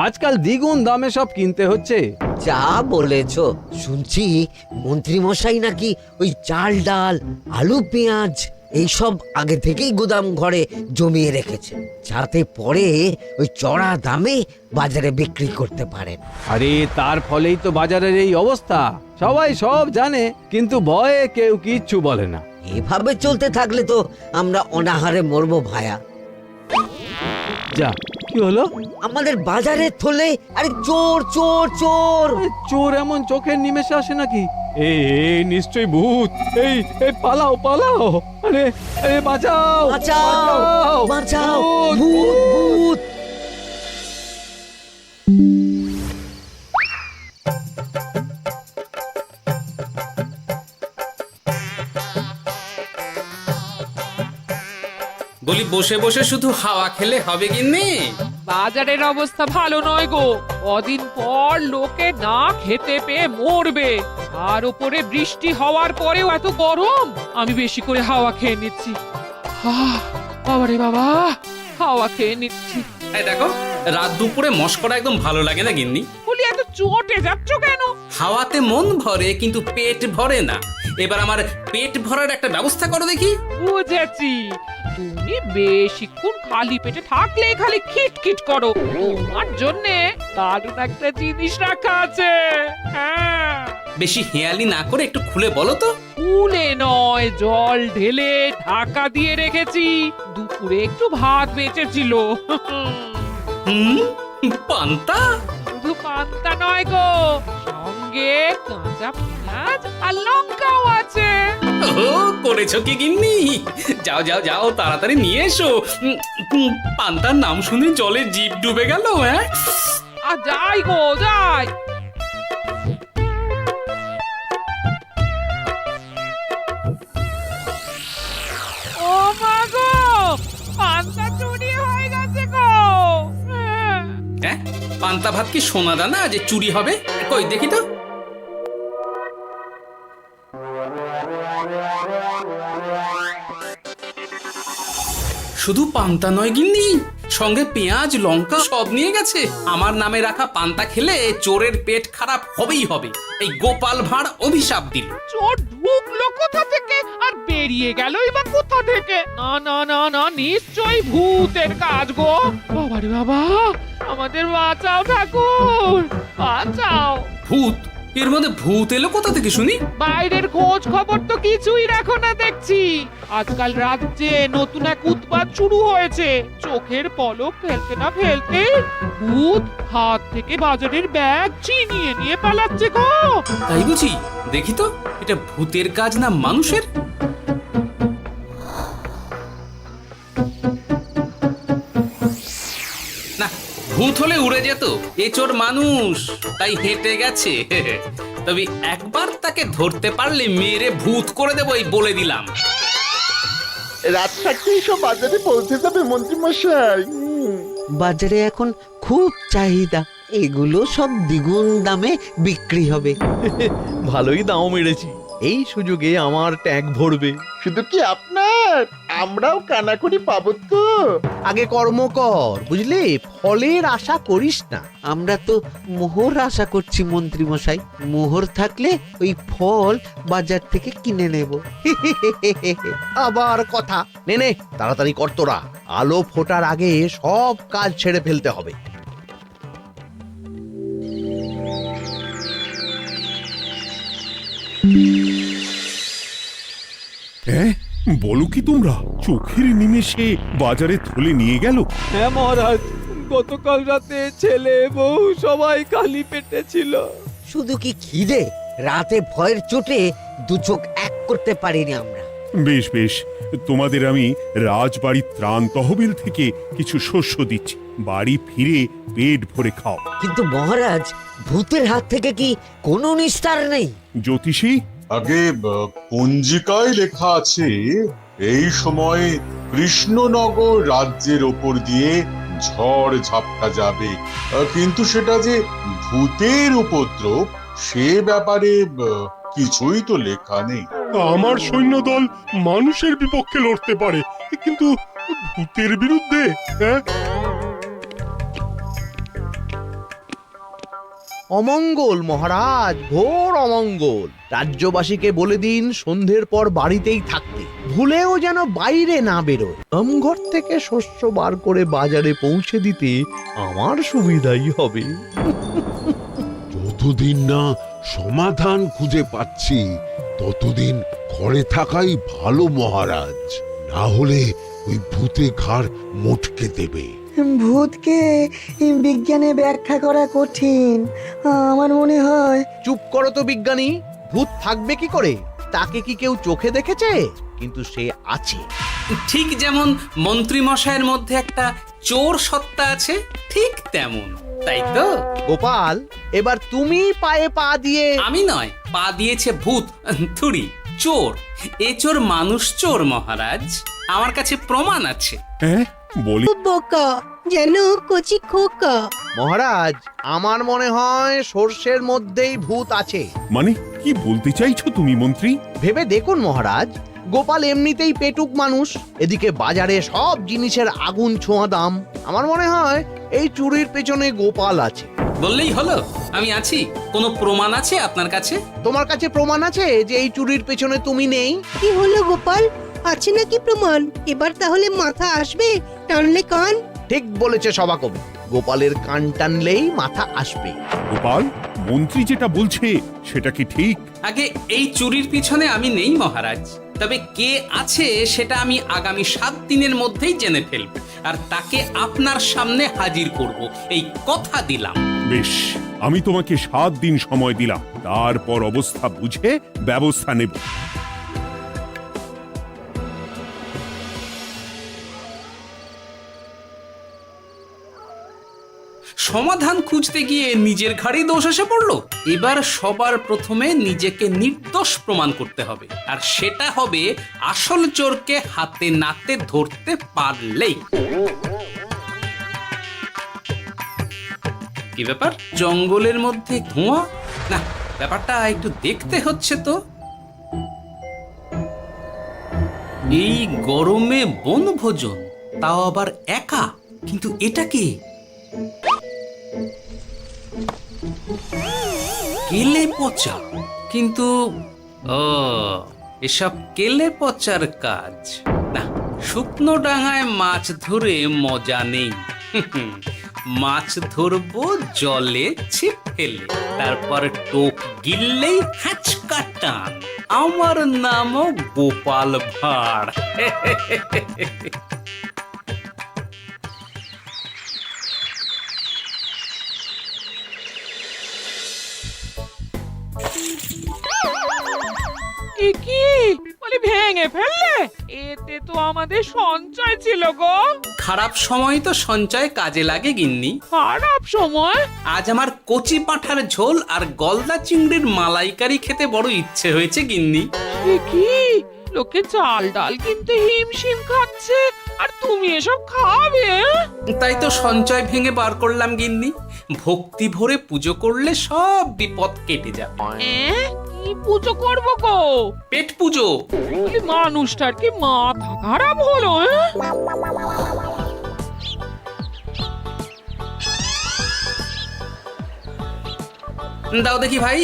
আজকাল দ্বিগুণ দামে সব কিনতে হচ্ছে। যা বলেছো, শুনছি মন্ত্রী মশাই নাকি ওই চাল ডাল আলু পেঁয়াজ এইসব আগে থেকেই গুদাম ঘরে জমিয়ে রেখেছে, যাতে পরে ওই চড়া দামে বাজারে বিক্রি করতে পারেন। আরে তার ফলেই তো বাজারের এই অবস্থা। সবাই সব জানে, কিন্তু ভয়ে কেউ কিচ্ছু বলে না। এভাবে চলতে থাকলে তো আমরা অনাহারে মরবো ভায়া। যা, কি হলো? আমাদের বাজারে থলে আরে চোর চোর চোর। এ, চোর এমন চোখের নিমেষে আসে নাকি? এই নিশ্চয়ই ভূত। এই এই পালাও পালাও। আরে আরে বাঁচাও বাঁচাও বাঁচাও, ভূত ভূত। বলি বসে বসে শুধু হাওয়া খেলে হবে গিন্নি? বাজারের অবস্থা ভালো নয় গো। কদিন পর লোকে না খেতে পেয়ে মরবে। আর উপরে বৃষ্টি হওয়ার পরেও এত গরম। আমি বেশি করে হাওয়া খেয়ে নিচ্ছি। বাবারে বাবা, হাওয়া খেয়ে নিচ্ছি। এই দেখো, রাত দুপুরে মস্করা একদম ভালো লাগে না গিন্নি। বলি এত চটে যাচ্ছ কেন? হাওয়াতে মন ভরে কিন্তু পেট ভরে না। এবার আমার পেট ভরার একটা ব্যবস্থা করো দেখি। বুঝেছি, তুমি বেশিক্ষণ খালি পেটে থাকলে খালি খিটখিট করো। তোমার জন্যে দারুণ একটা জিনিস রাখা আছে। হ্যাঁ, বেশি হেয়ালি না করে একটু খুলে বলো তো। ফুলে নয়, জল ঢেলে ঢাকা দিয়ে রেখেছি। দুপুরে একটু ভাত বেঁচেছিল। হুম, পান্তা? শুধু পান্তা নয় গো, সঙ্গে কাঁচা পেঁয়াজ আর লঙ্কাও আছে। ও, করেছো কি গিন্নি? যাও যাও যাও, তাড়াতাড়ি নিয়ে এসো। পান্তার নাম শুনে জলে জিভ ডুবে গেল। হ্যাঁ, আর যাই গো যাই। ও মা গো, পান্তা চুরি হয়ে গেছে গো। হ্যাঁ, পান্তা ভাত কি সোনা দানা যে চুরি হবে? কই দেখি তো। শুধু পান্তা নয় গিন্নি, সঙ্গে পেঁয়াজ লঙ্কা সব নিয়ে গেছে। আমার নামে রাখা পান্তা খেলে চোরের পেট খারাপ হবেই হবে। এই গোপাল ভাঁড় অভিশাপ দিল। চোর ঢুকলো কোথা থেকে আর বেরিয়ে গেলই বা কোথা থেকে? না না না না, নিশ্চয়ই ভূতের কাজ গো। বাবারে বাবা, আমাদের বাঁচাও ঠাকুর, বাঁচাও। ভূত? এর মধ্যে ভূত এলো কোথা থেকে শুনি? বাইরের খোঁজ খবর তো কিছুই রাখো না দেখছি। আজকাল রাজ্যে নতুন এক উৎপাত শুরু হয়েছে। চোখের পলক ফেলতে না ফেলতে ভূত হাত থেকে বাজারের ব্যাগ ছিনিয়ে নিয়ে পালাচ্ছে গো। তাই বুঝি? দেখি তো, এটা ভূতের কাজ না মানুষের? না, ভূত হলে উড়ে যেত। এ চোর মানুষ, তাই হেঁটে গেছে। তবে একবার তাকে ধরতে পারলে মেরে ভূত করে দেবো, এই বলে দিলাম। রাত থাকতেই সব বাজারে পৌঁছে যাবে মন্ত্রী মশাই। বাজারে এখন খুব চাহিদা, এগুলো সব দ্বিগুণ দামে বিক্রি হবে। ভালোই দাম মেরেছি, এই সুযোগে আমার ট্যাঙ্ক ভরবে। শুধু কি আপনার, আমরাও কানাকড়ি পাবো তো। আগে কর্ম কর, বুঝলি? ফলের আশা করিস না। আমরা তো মোহর আশা করছি মন্ত্রী মশাই। মোহর থাকলে ওই ফল বাজার থেকে কিনে নেব। আবার কথা, নে নে তাড়াতাড়ি কর তোরা। আলো ফোটার আগে সব কাজ ছেড়ে ফেলতে হবে। হ্যাঁ, বলো কি তোমরা? চোখের নিমেষে বাজারে থলে নিয়ে গেল? হ্যাঁ মহারাজ, গতকাল রাতে ছেলে বউ সবাই খালি পেটে ছিল। শুধু কি খিদে, রাতে ভয়ের চোটে দু চোখ এক করতে পারিনি আমরা। বেশ বেশ, তোমাদের আমি রাজবাড়ির ত্রাণ তহবিল থেকে কিছু শস্য দিচ্ছি। বাড়ি ফিরে পেট ভরে খাও। কিন্তু মহারাজ, ভূতের হাত থেকে কি কোনো নিস্তার নেই? জ্যোতিষী, আগে পঞ্জিকায় লেখা আছে এই সময় কৃষ্ণনগর রাজ্যের ওপর দিয়ে ঝড় ঝাপটা যাবে, কিন্তু সেটা যে ভূতের উপদ্রব সে ব্যাপারে কিছুই তো লেখা নেই। আমার সৈন্যদল মানুষের বিপক্ষে লড়তে পারে, কিন্তু ভূতের বিরুদ্ধে? হ্যাঁ, অমঙ্গল মহারাজ, ঘোর অমঙ্গল। রাজ্যবাসীকে বলে দিন সন্ধ্যের পর বাড়িতেই থাকতে, ভুলেও যেন বাইরে না বেরোয়। আমঘর থেকে শস্য বার করে বাজারে পৌঁছে দিতে আমার সুবিধাই হবে। যতদিন না সমাধান খুঁজে পাচ্ছি ততদিন ঘরে থাকাই ভালো মহারাজ, না হলে ওই ভূতে ঘাড় মোটকে দেবে। ভূতকে বিজ্ঞানে ব্যাখ্যা করা কঠিন, আমার মনে হয়। চুপ করো তো বিজ্ঞানী, ভূত থাকবে কি করে? তাকে কি কেউ চোখে দেখেছে? কিন্তু সে আছে। ঠিক যেমন মন্ত্রী মশাইয়ের মধ্যে একটা চোর সত্তা আছে, ঠিক তেমন, তাই তো? গোপাল, এবার তুমি পায়ে পা দিয়ে। আমি নয়, পা দিয়েছে ভূত, থুড়ি চোর। এ চোর মানুষ চোর মহারাজ, আমার কাছে প্রমাণ আছে। হ্যাঁ বলি, বোকা যেন কচি খোকা। মহারাজ, আমার মনে হয় সর্ষের মধ্যেই ভূত আছে। মানে কি বলতে চাইছো তুমি মন্ত্রী? ভেবে দেখুন মহারাজ, গোপাল এমনিতেই পেটুক মানুষ, এদিকে বাজারে সব জিনিসের আগুন ছোঁয়া দাম। আমার মনে হয় এই চুরির পেছনে গোপাল আছে। বললেই হলো আমি আছি। কোনো প্রমাণ আছে আপনার কাছে? তোমার কাছে প্রমাণ আছে যে এই চুরির পেছনে তুমি নেই? কি হলো গোপাল, আছে নাকি প্রমাণ? এবার তাহলে মাথা আসবে, টানলে কান। ঠিক বলেছে সভাকবি, গোপালের কান টানলেই মাথা আসবে। গোপাল, মন্ত্রী যেটা বলছে সেটা কি ঠিক? আগে এই চুরির পিছনে আমি নেই মহারাজ, তবে কে আছে সেটা আমি আগামী 7 দিনের মধ্যেই জেনে ফেলব, আর তাকে আপনার সামনে হাজির করব, এই কথা দিলাম। বেশ, আমি তোমাকে 7 দিন সময় দিলাম, তারপর অবস্থা বুঝে ব্যবস্থা নেব। সমাধান খুঁজতে গিয়ে নিজের ঘাড়েই দোষ এসে পড়লো। এবার সবার প্রথমে নিজেকে নির্দোষ প্রমাণ করতে হবে, আর সেটা হবে আসল চোরকে হাতে নাতে ধরতে পারলেই। কি ব্যাপার, জঙ্গলের মধ্যে ধোঁয়া? না, ব্যাপারটা একটু দেখতে হচ্ছে তো। এই গরমে বনভোজন, তাও আবার একা, কিন্তু এটা কি? কেলে পচা, কিন্তু ও এসব কেলে পচার কাজ না। শুকনো ডাঙায় মাছ ধরে মজা নেই। মাছ ধরবো জলে ছিপ ফেলে, তারপর টোপ গিললেই হ্যাচকা টান। আমার নামও গোপাল ভাঁড়। কি বলি, ভেঙে ফেললে? এতে তো আমাদের সঞ্চয় ছিল গো। খারাপ সময় তো সঞ্চয় কাজে লাগে গিন্নি। খারাপ সময়? আজ আমার কচি পাঁঠার ঝোল আর গলদা চিংড়ির মালাইকারি খেতে বড় ইচ্ছে হয়েছে গিন্নি। কি লোকে চাল ডাল কিনতে হিমশিম খাচ্ছে, আর তুমি এসব খাবে? তাই তো সঞ্চয় ভেঙে বার করলাম গিন্নি। ভক্তি ভরে পুজো করলে সব বিপদ কেটে যাবে। কি পুজো করবো গো? পেট পুজো। মানুষটার কি মাথা খারাপ হলো? দাও দেখি ভাই।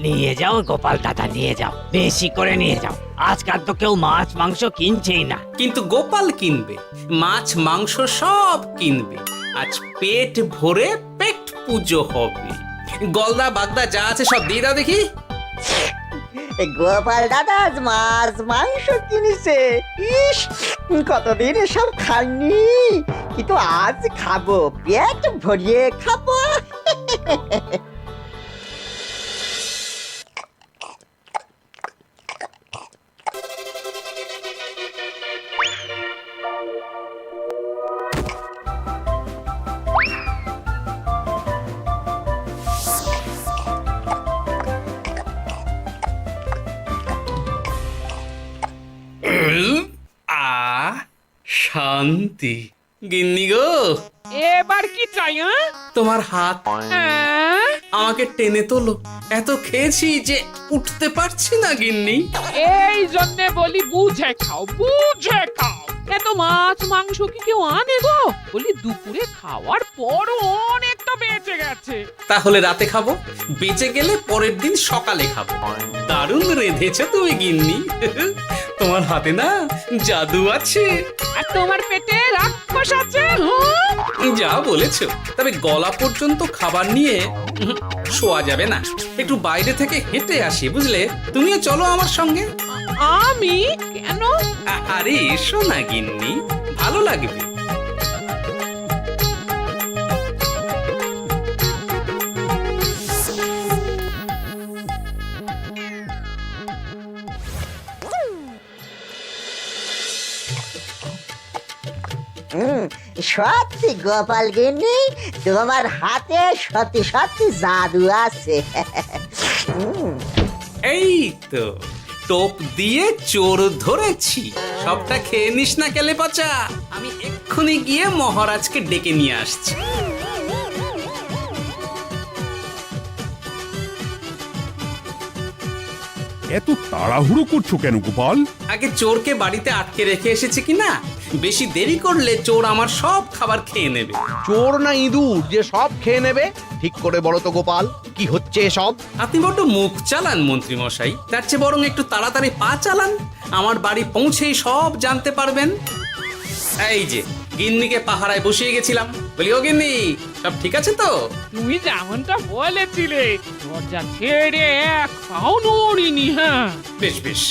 নিয়ে যাও গোপাল দাদা, নিয়ে যাও, বেশি করে নিয়ে যাও। আজকাল তো কেউ মাছ মাংস কিনছেই না। কিন্তু গোপাল কিনবে, মাছ মাংস সব কিনবে। আজ পেট ভরে পেট পুজো হবে। গলদা বাগদা যা আছে সব দিয়ে দাও দেখি। গোপাল দাদা মাছ মাংস কিনেছে, ইস কতদিন এসব খাইনি, কিন্তু আজ খাবো, পেট ভরিয়ে খাবো। শান্তি। গিন্নি গো, এবার কি চাই? তোমার হাত আমাকে টেনে তোলো। এত খেয়েছি যে উঠতে পারছি না গিন্নি। এই জন্যে বলি বুঝে খাও, বুঝে খাও। এত মাছ মাংস কি কেউ আনে গো? বলি দুপুরে খাওয়ার পরও অনেকটা তো বেঁচে গেছে। তাহলে রাতে খাবো, বেঁচে গেলে পরের দিন সকালে খাবো। দারুণ রেঁধেছো তুমি গিন্নি। তোমার হাতে না জাদু আছে। আর তোমার পেটে রাক্ষস আছে। যা বলেছো, তবে গলা পর্যন্ত খাবার নিয়ে শোয়া যাবে না। একটু বাইরে থেকে হেঁটে আসি, বুঝলে? তুমিও চলো আমার সঙ্গে। আমি কেন? আরে এসো না গিন্নি, ভালো লাগবে। সত্যি গোপাল গিন্নি, তোমার হাতে সত্যি সত্যি জাদু আছে। এই তো টোপ দিয়ে চোর ধরেছি। সবটা খেয়ে নিস না কেলে পচা। আমি এক্ষুনি গিয়ে মহারাজকে ডেকে নিয়ে আসছি। এত তাড়াহুড়ো করছো কেন গোপাল? আগে চোরকে বাড়িতে আটকে রেখে এসেছে কিনা, বেশি দেরি করলে চোর আমার সব খাবার খেয়ে নেবে। চোর না ইঁদুর যে সব খেয়ে নেবে? ঠিক করে বলো তো গোপাল, কি হচ্ছে এসব? আপনি বড্ড মুখ চালান মন্ত্রী মশাই, তার চেয়ে বরং একটু তাড়াতাড়ি পা চালান। আমার বাড়ি পৌঁছেই সব জানতে পারবেন। এই যে গিন্নিকে পাহারায় বসিয়ে গেছিলাম, বলি ও গিন্নি, সব ঠিক আছে তো? তুমি যেমনটা বলেছিলে, দরজা ছেড়ে এক পাও নড়িনি। হ্যাঁ, বেশ বেশ।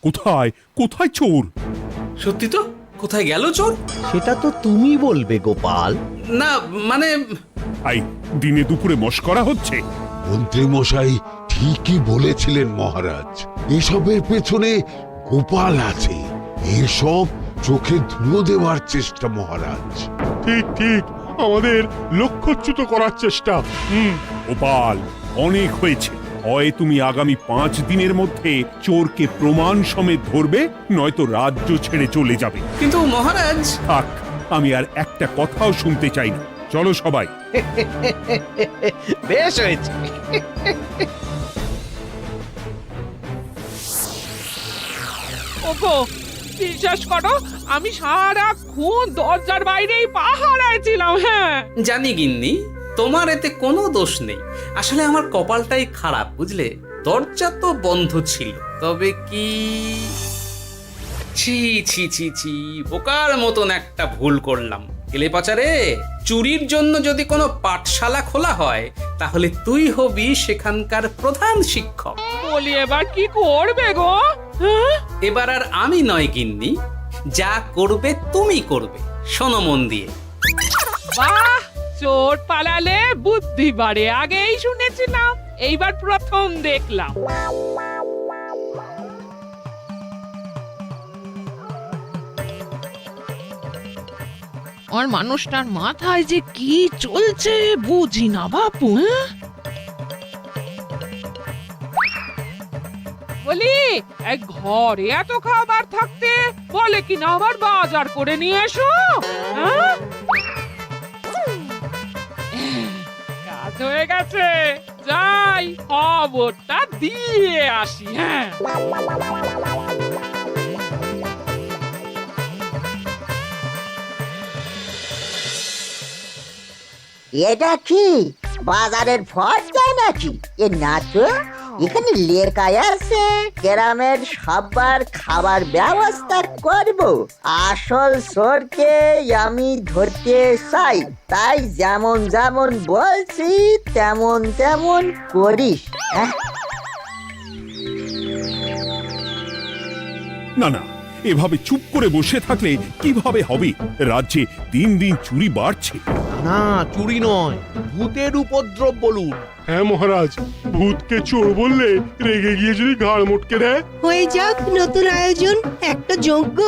কোথায় কোথায় চোর? সত্যি তো, কোথায় গেল চোর? সেটা তো তুমি বলবে গোপাল। না মানে আই দিনে দুপুরে মশকরা হচ্ছে। মন্ত্রী মশাই ঠিকই বলেছিলেন মহারাজ, এসবের পেছনে গোপাল আছে। এসব চোখে ধুলো দেওয়ার চেষ্টা মহারাজ। ঠিক ঠিক, আমাদের লক্ষ্যচ্যুত করার চেষ্টা। গোপাল, অনেক হয়েছে। হয় তুমি আগামী 5 দিনের মধ্যে চোরকে প্রমাণ সমেত ধরবে, নয়তো রাজ্য ছেড়ে চলে যাবে। কিন্তু মহারাজ। থাক, আমি আর একটা কথাও শুনতে চাই না। চলো সবাই। বেশ হয়েছে। ওগো, বিশ্বাস করো, আমি সারাক্ষণ দরজার বাইরেই পাহারায় ছিলাম। হ্যাঁ, জানি গিন্নি, তোমার এতে কোনো দোষ নেই। আসলে আমার কপালটাই খারাপ, বুঝলে? দরজা তো বন্ধ ছিল, তবে কি ছি ছি ছি ছি, বোকার মতন একটা ভুল করলাম। কেলে পচারে, চুরির জন্য যদি কোনো পাঠশালা খোলা হয়, তাহলে তুই হবি সেখানকার প্রধান শিক্ষক। বলি এবার কি করবে গো? হ্যাঁ? এবার আর আমি নয় গিন্নি, যা করবে তুমি করবে। শোনো মন দিয়ে। বাহ, চোর পালালে বুদ্ধি বাড়ে, আগেই শুনেছিলাম, এইবার প্রথম দেখলাম। আর মানুষটার মাথায় যে কি চলছে বুঝি না বাপু। বলি, এক ঘরে এত খাবার থাকতে বলে কি না আবার বাজার করে নিয়ে এসো। হ্যাঁ? কাজ হয়ে গেছে, যাই খবরটা দিয়ে আসি। হ্যাঁ, এটা কি বাজারের ফর্দা নাকি? এ না তো, এখানে লেখাই আছে গ্রামের সবার খাবার ব্যবস্থা করব। আসল চোরকে আমি ধরতে চাই, তাই যেমন যেমন বলছি তেমন তেমন করিস। না না, এভাবে চুপ করে বসে থাকলে কিভাবে হবে? রাজ্যে দিন দিন চুরি বাড়ছে। না, চুরি নয়, ভূতের উপদ্রব বলুন। হ্যাঁ মহারাজ, ভূতকে চোর বললে রেগে গিয়ে যদি ঘাড় মোটকে দেয়। হয়ে যাক নতুন আয়োজন, একটা যজ্ঞ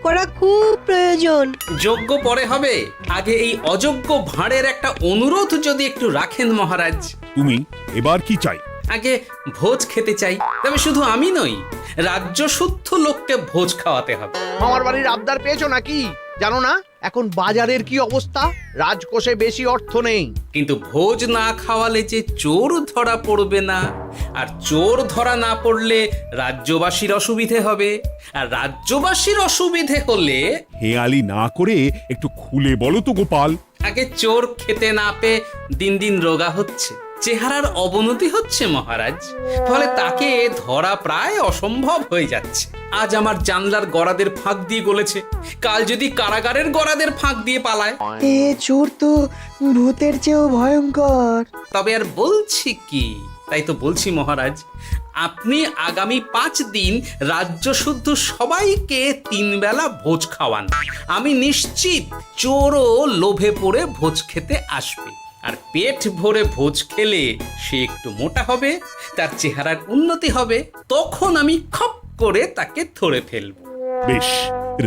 করা খুব প্রয়োজন। যোগ্য পরে হবে, আগে এই অযোগ্য ভাঁড়ের একটা অনুরোধ যদি একটু রাখেন মহারাজ। তুমি এবার কি চাই? আগে ভোজ খেতে চাই, তবে শুধু আমি নই, রাজ্য শুদ্ধ লোককে ভোজ খাওয়াতে হবে। আমার বাড়ির আবদার পেয়েছো নাকি? জানো না, এখন বাজারের কি অবস্থা? রাজকোষে বেশি অর্থ নেই। কিন্তু ভোজ না খাওয়ালে যে চোর ধরা পড়বে না, আর চোর ধরা না পড়লে রাজ্যবাসীর অসুবিধে হবে, আর রাজ্যবাসীর অসুবিধে হলে হেয়ালি না করে একটু খুলে বলো তো গোপাল। আগে চোর খেতে না পেয়ে দিন দিন রোগা হচ্ছে, চেহারার অবনতি হচ্ছে মহারাজ, ফলে তাকে ধরা প্রায় অসম্ভব হয়ে যাচ্ছে। আজ আমার জানলার গড়াদের ফাঁক দিয়ে গলেছে, কাল যদি কারাগারের গড়াদের ফাঁক দিয়ে পালায়। এ চোর তো ভূতের চেয়েও ভয়ঙ্কর। তবে আর বলছি কি, তাই তো বলছি মহারাজ, আপনি আগামী 5 দিন রাজ্য শুদ্ধ সবাইকে 3 বেলা ভোজ খাওয়ান। আমি নিশ্চিত চোরও লোভে পড়ে ভোজ খেতে আসবে, আর পেট ভরে ভোজ খেলে সে একটু মোটা হবে, তার চেহারার উন্নতি হবে, তখন আমি খপ করে তাকে ধরে ফেলব। বেশ,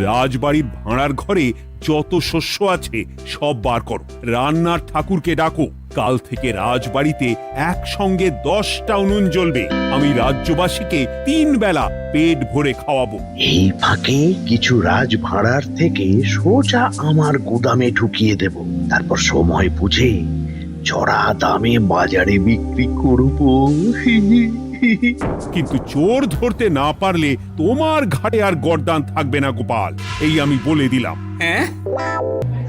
রাজবাড়ির ভাড়ার ঘরে যত শস্য আছে সব বার করো, রান্নার ঠাকুরকে ডাকো। কাল থেকে রাজবাড়িতে একসঙ্গে 10টা উনুন জ্বলবে। আমি রাজ্যবাসীকে 3 বেলা পেট ভরে খাওয়াবো। এই ফাঁকে কিছু রাজ ভাড়ার থেকে সোজা আমার গুদামে ঢুকিয়ে দেব, তারপর সময় বুঝে চড়া দামে বাজারে বিক্রি করব। কিন্তু চোর ধরতে না পারলে তোমার ঘাটে আর গর্দান থাকবে না গোপাল, এই আমি বলে দিলাম। হ্যাঁ,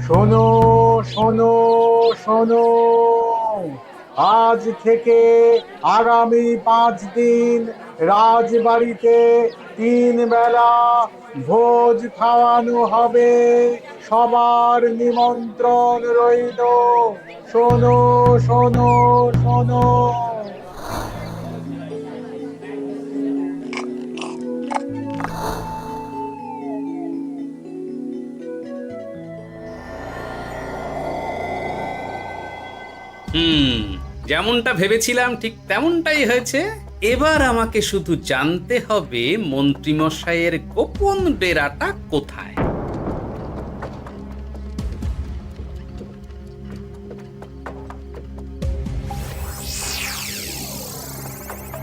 শোনো শোনো শোনো, আজ থেকে আগামী 5 দিন রাজবাড়িতে 3 বেলা ভোজ খাওয়ানো হবে। সবার নিমন্ত্রণ রইল। শোনো শোনো শোনো। যেমনটা ভেবেছিলাম ঠিক তেমনটাই হয়েছে। এবার আমাকে শুধু জানতে হবে মন্ত্রীমশাইয়ের গোপন ডেরাটা কোথায়।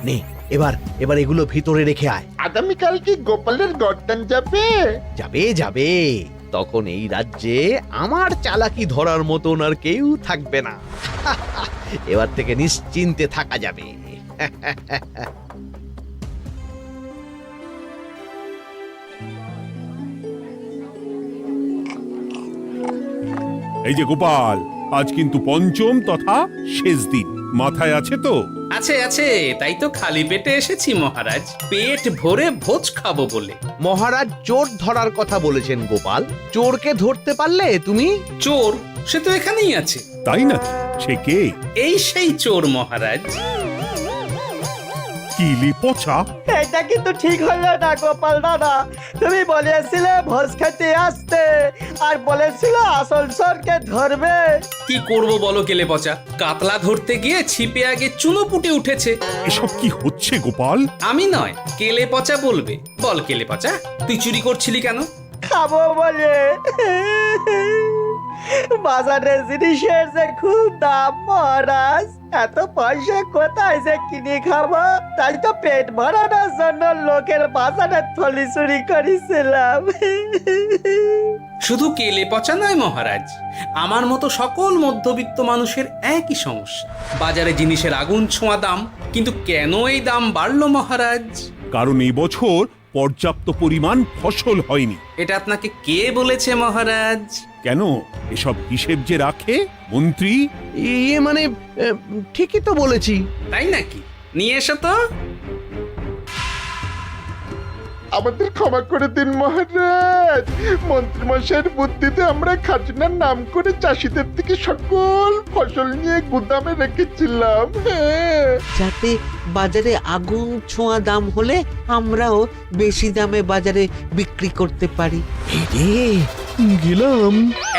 নে, এবার এগুলো ভিতরে রেখে আয়। আগামীকাল কি গোপালের গর্দান যাবে? যাবে যাবে, তখন এই রাজ্যে আমার চালাকি ধরার মতন আর কেউ থাকবে না। এবার থেকে নিশ্চিন্তে থাকা যাবে। এই যে গোপাল, আজ কিন্তু পঞ্চম তথা শেষ দিন, মাথায় আছে তো? আছে আছে, তাই তো খালি পেটে এসেছি মহারাজ, পেট ভরে ভোজ খাবো বলে। মহারাজ চোর ধরার কথা বলেছেন গোপাল, চোরকে ধরতে পারলে তুমি? চোর সে তো এখানেই আছে। তাই না? সে কে? এই সেই চোর মহারাজ। কিলি পচা, এটা কিন্তু ঠিক হলো না গোপাল দাদা। তুমি বলেছিলে ভোজ খেতে আসতে, আর বলেছিলে আসল চোরকে ধরবে। কি করব বলো কেলে পচা, কাতলা ধরতে গিয়ে ছিপে আগে চুনোপুটে উঠেছে। এসব কি হচ্ছে গোপাল? আমি নয়, কেলে পচা বলবে। বল কেলে পচা, তুই চুরি করছিলি কেন? খাবো বলে। বাজারে জিনিসের যে খুব দাম মহারাজ, এত পয়সা কোথায় যে কিনে খাবো, তাই তো পেট ভরানোর জন্য লোকের বাজারে থলি চুরি করেছিলাম। শুধু কেলে পচা নয় মহারাজ, আমার মতো সকল মধ্যবিত্ত মানুষের একই সমস্যা। বাজারে জিনিসের আগুন ছোঁয়া দাম, কিন্তু কেন এই দাম বাড়লো মহারাজ? কারণ এই বছর পর্যাপ্ত পরিমাণ ফসল হয়নি। এটা আপনাকে কে বলেছে মহারাজ? কেন, এসব হিসেব যে রাখে মন্ত্রী। ইয়ে মানে ঠিকই তো বলেছি। তাই নাকি? নিয়ে এসো তো। আমাদের ক্ষমা করে দিন মহারাজ। মন্ত্রীমশাইয়ের বুদ্ধিতে আমরা খাজনার নাম করে চাষিদের থেকে সকল ফসল নিয়ে গুদামে রেখেছিলাম, যাতে বাজারে আগুন ছোঁয়া দাম হলে আমরাও বেশি দামে বাজারে বিক্রি করতে পারি। গেলাম।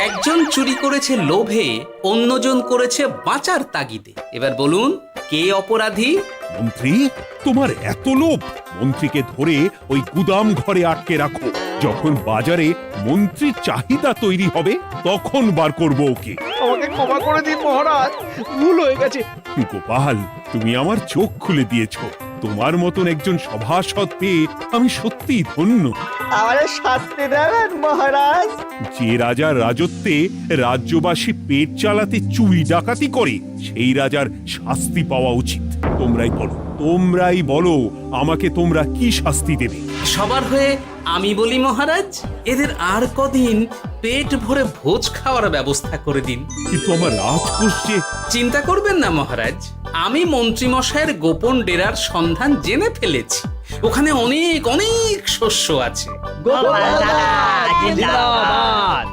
একজন চুরি করেছে লোভে, অন্যজন করেছে বাঁচার তাগিদে। এবার বলুন কে অপরাধী? মন্ত্রী, তোমার এত লোভ? মন্ত্রীকে ধরে ওই গুদাম ঘরে আটকে রাখো। যখন বাজারে মন্ত্রীর চাহিদা তৈরি হবে তখন বার করবো ওকে। আমাকে ক্ষমা করে দিন মহারাজ, ভুল হয়ে গেছে। গোপাল, তুমি আমার চোখ খুলে দিয়েছো। তোমার মতন একজন সভাসদ পেয়ে আমি সত্যিই ধন্য। আমারে শাস্তি দেবেন মহারাজ। যে রাজার রাজত্বে রাজ্যবাসী পেট চালাতে চুরি ডাকাতি করে সেই রাজার শাস্তি পাওয়া উচিত। তোমরাই বলো আমাকে তোমরা কি শাস্তি দেবে? সবার হয়ে আমি বলি মহারাজ, এদের আর কদিন পেট ভরে ভোজ খাওয়ার ব্যবস্থা করে দিন। কিন্তু আমার রাজকোষ যে। চিন্তা করবেন না মহারাজ, আমি মন্ত্রীমশাইয়ের গোপন ডেরার সন্ধান জেনে ফেলেছি। ওখানে অনেক অনেক শস্য আছে। গোপাল দাদা জিন্দাবাদ।